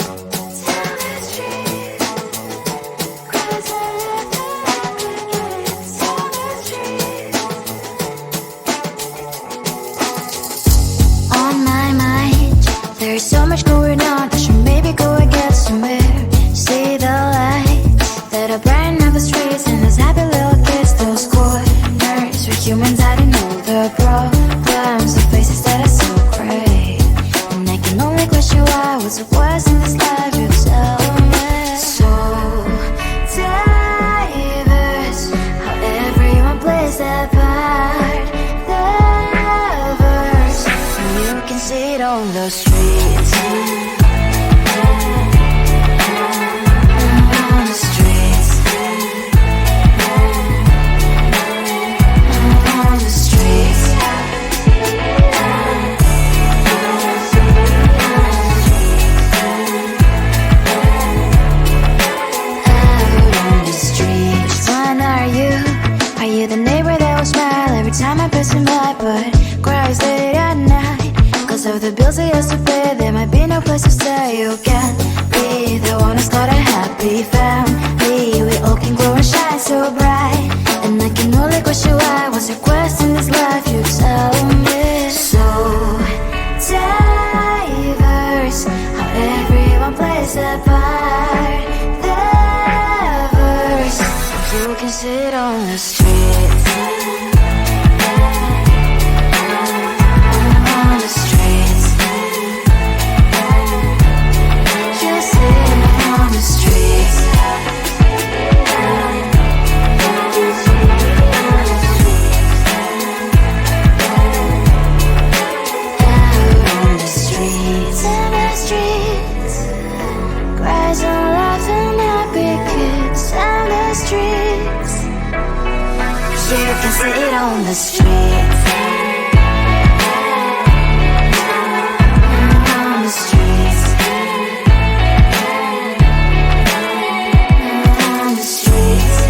On my mind, there's so much going on. I should maybe go and get somewhere. See the lights that are brighten up the streets, and those happy little kids, those corners where humans hiding all the problems, the faces that are so gray. And I can only question why, what's the worst in this life, you tell me. So diverse, how everyone plays their part. The verse, and you can see it on the streets. On the streets. On the streets. Out on the streets. When are you? Are you the neighbor that will smile every time I pass him by, but cries late at night? Cause of the bills he has to pay, there might be no place to stay. You can be the one who's got a happy family. We all can glow and shine so bright, and I can only question why, what's your quest in this life, you tell me. So diverse, how everyone plays their part. The verse, you can see it on the streets. On the streets. You see it on the streets. Out on the streets. In the streets. Cries and laughing happy kids. In the streets. You can see it on the streets. On the streets. On the streets.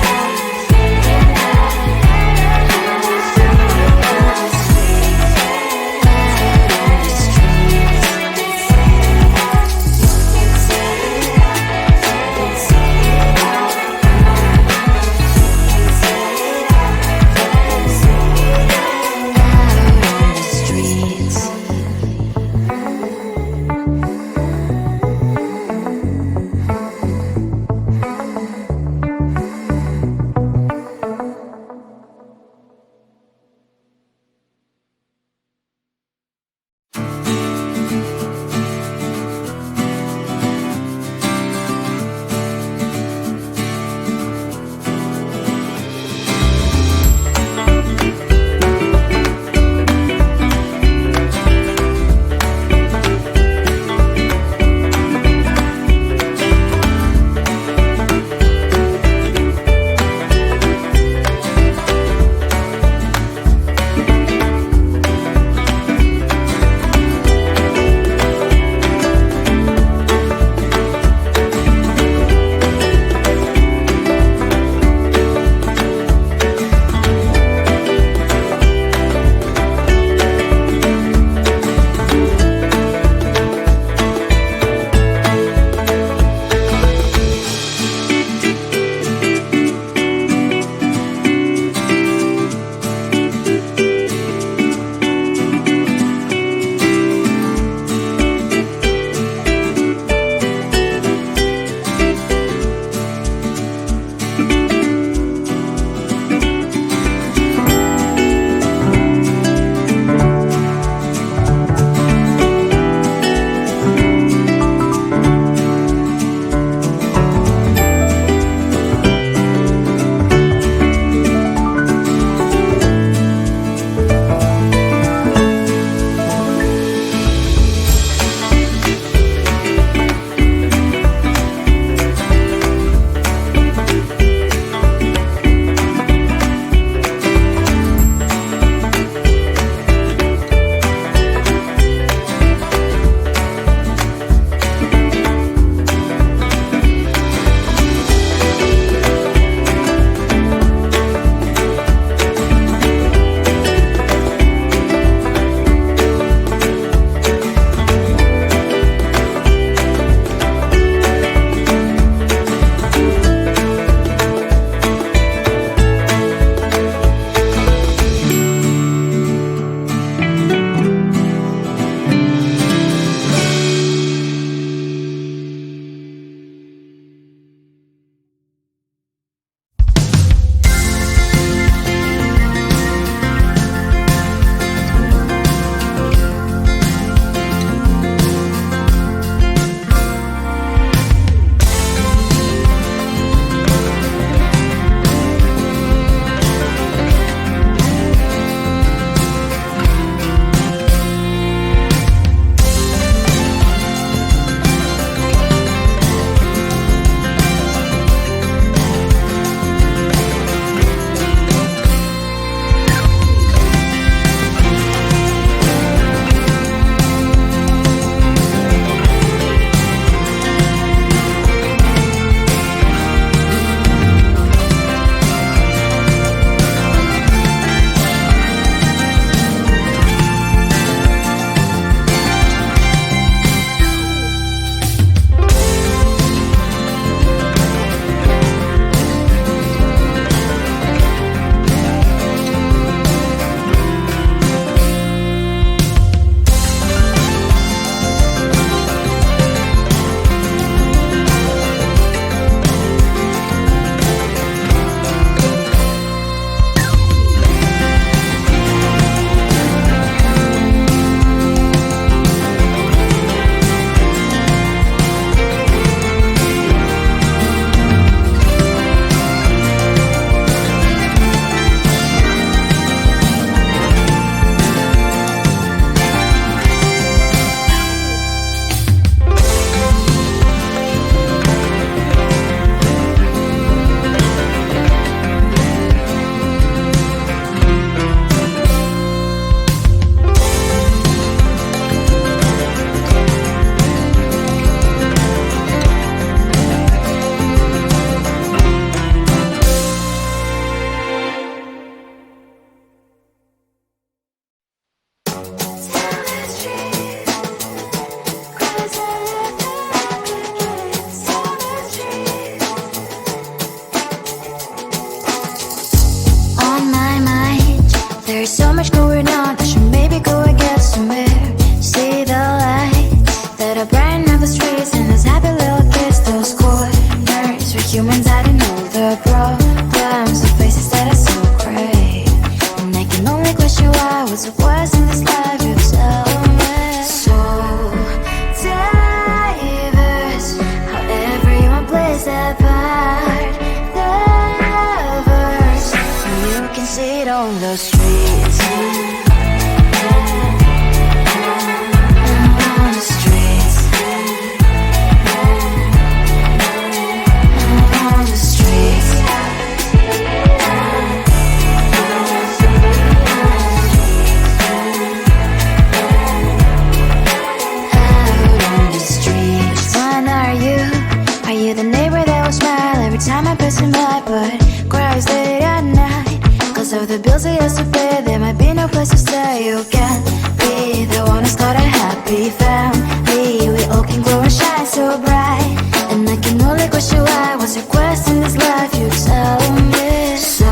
so bright, and I can only question why. What's your quest in this life? You tell me. So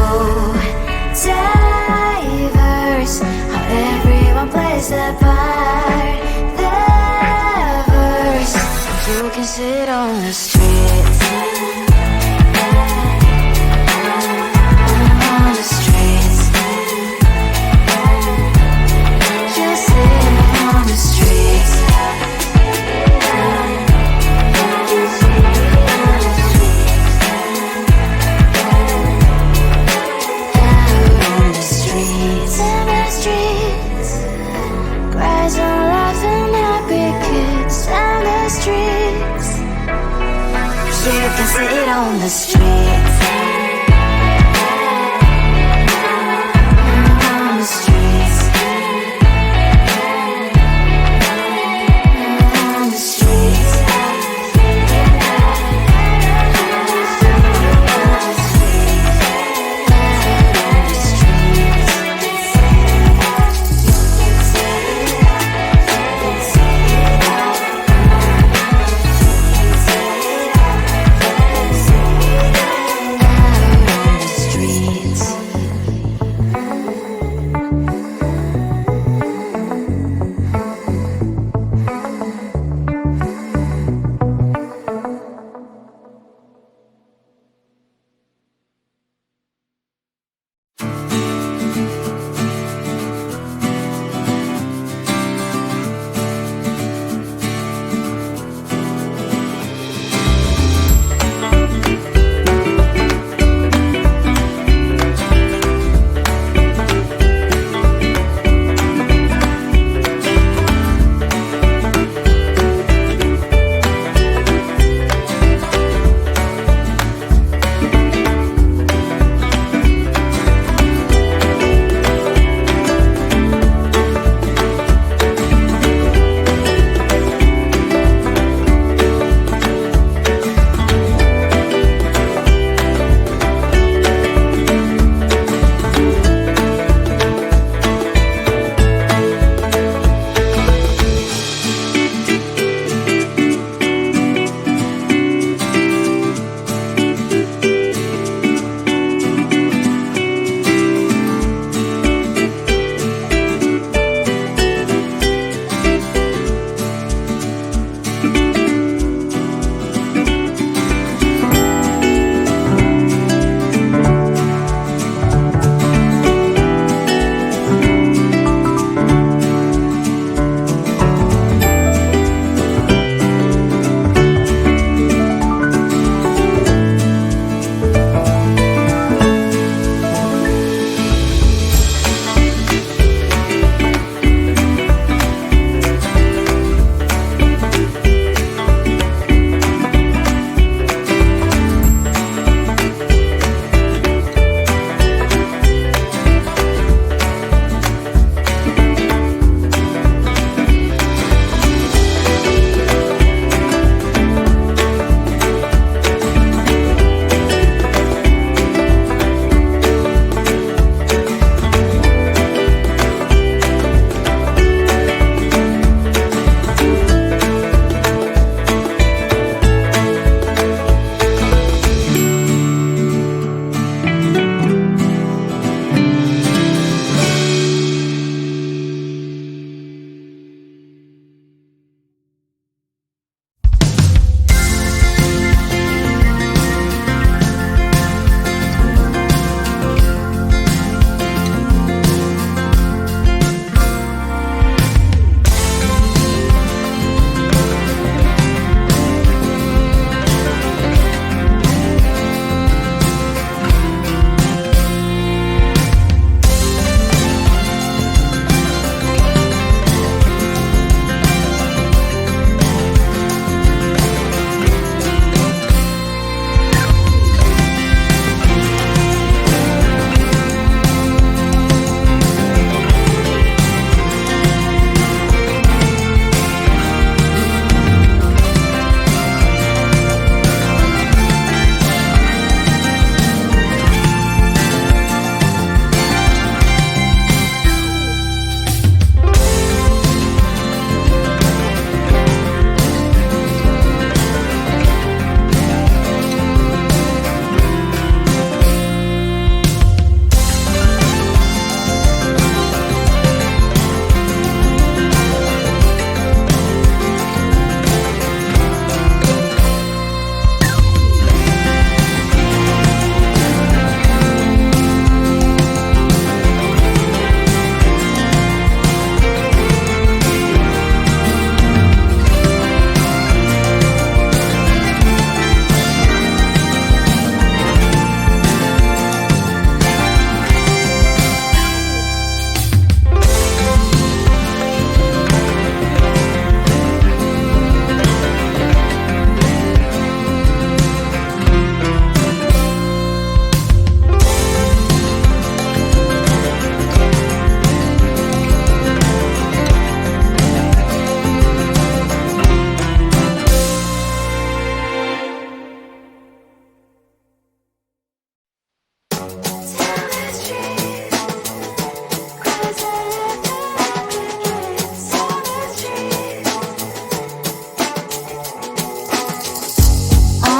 diverse, how everyone plays their part. Their verse, you can sit on the streets. On the streets, you sit on the streets. You can sit on the streets. On the streets. On the streets.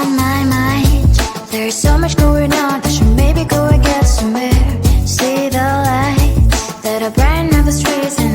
on my mind. There's so much going on, I should maybe go and get some air. See the lights that are brighten up the streets and